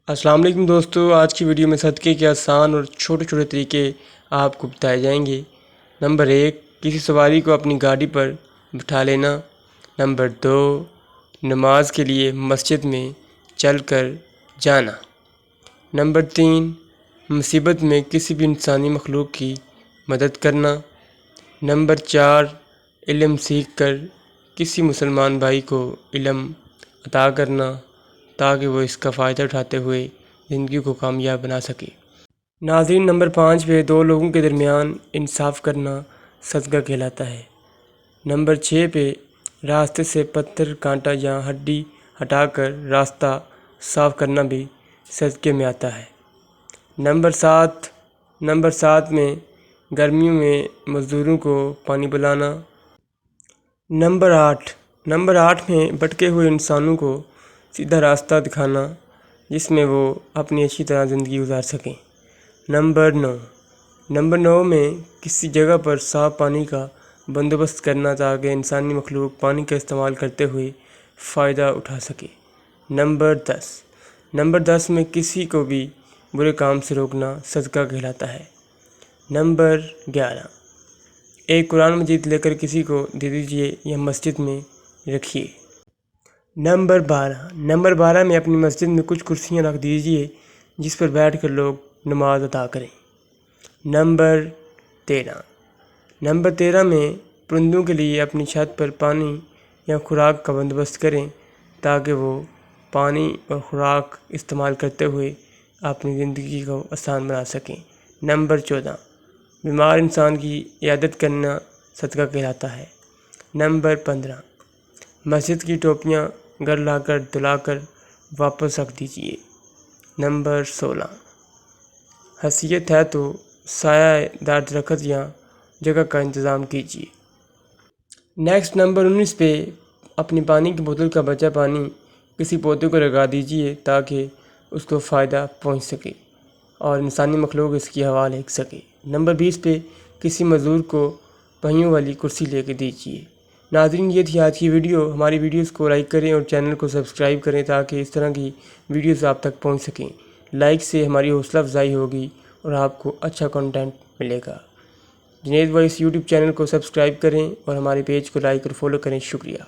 السلام علیکم دوستو، آج کی ویڈیو میں صدقے کے آسان اور چھوٹے چھوٹے طریقے آپ کو بتائے جائیں گے۔ نمبر 1، کسی سواری کو اپنی گاڑی پر بٹھا لینا۔ نمبر 2، نماز کے لیے مسجد میں چل کر جانا۔ نمبر 3، مصیبت میں کسی بھی انسانی مخلوق کی مدد کرنا۔ نمبر 4، علم سیکھ کر کسی مسلمان بھائی کو علم عطا کرنا تاکہ وہ اس کا فائدہ اٹھاتے ہوئے زندگی کو کامیاب بنا سکے۔ ناظرین، نمبر 5 پہ 2 لوگوں کے درمیان انصاف کرنا صدقہ کہلاتا ہے۔ نمبر 6 پہ راستے سے پتھر، کانٹا یا ہڈی ہٹا کر راستہ صاف کرنا بھی صدقے میں آتا ہے۔ نمبر 7 میں گرمیوں میں مزدوروں کو پانی پلانا۔ نمبر 8 میں بھٹکے ہوئے انسانوں کو سیدھا راستہ دکھانا جس میں وہ اپنی اچھی طرح زندگی گزار سکیں۔ نمبر 9 میں کسی جگہ پر صاف پانی کا بندوبست کرنا تاکہ انسانی مخلوق پانی کا استعمال کرتے ہوئے فائدہ اٹھا سکے۔ نمبر 10 میں کسی کو بھی برے کام سے روکنا صدقہ کہلاتا ہے۔ نمبر 11، ایک قرآن مجید لے کر کسی کو دے دیجیے یا مسجد میں رکھیے۔ نمبر 12 میں اپنی مسجد میں کچھ کرسیاں رکھ دیجیے جس پر بیٹھ کر لوگ نماز ادا کریں۔ نمبر 13 میں پرندوں کے لیے اپنی چھت پر پانی یا خوراک کا بندوبست کریں تاکہ وہ پانی اور خوراک استعمال کرتے ہوئے اپنی زندگی کو آسان بنا سکیں۔ نمبر 14، بیمار انسان کی عیادت کرنا صدقہ کہلاتا ہے۔ نمبر 15، مسجد کی ٹوپیاں گھر لا کر دھلا کر واپس رکھ دیجیے۔ نمبر 16، حیثیت ہے تو سایہ دار درخت یا جگہ کا انتظام کیجیے۔ نمبر 19 پہ اپنی پانی کی بوتل کا بچا پانی کسی پودے کو لگا دیجیے تاکہ اس کو فائدہ پہنچ سکے اور انسانی مخلوق اس کی ہوا لے سکے۔ نمبر 20 پہ کسی مزدور کو پہیوں والی کرسی لے کے دیجیے۔ ناظرین، یہ تھی آج کی ویڈیو۔ ہماری ویڈیوز کو لائک کریں اور چینل کو سبسکرائب کریں تاکہ اس طرح کی ویڈیوز آپ تک پہنچ سکیں۔ لائک سے ہماری حوصلہ افزائی ہوگی اور آپ کو اچھا کنٹینٹ ملے گا۔ جنید وائس یوٹیوب چینل کو سبسکرائب کریں اور ہمارے پیج کو لائک اور فالو کریں۔ شکریہ۔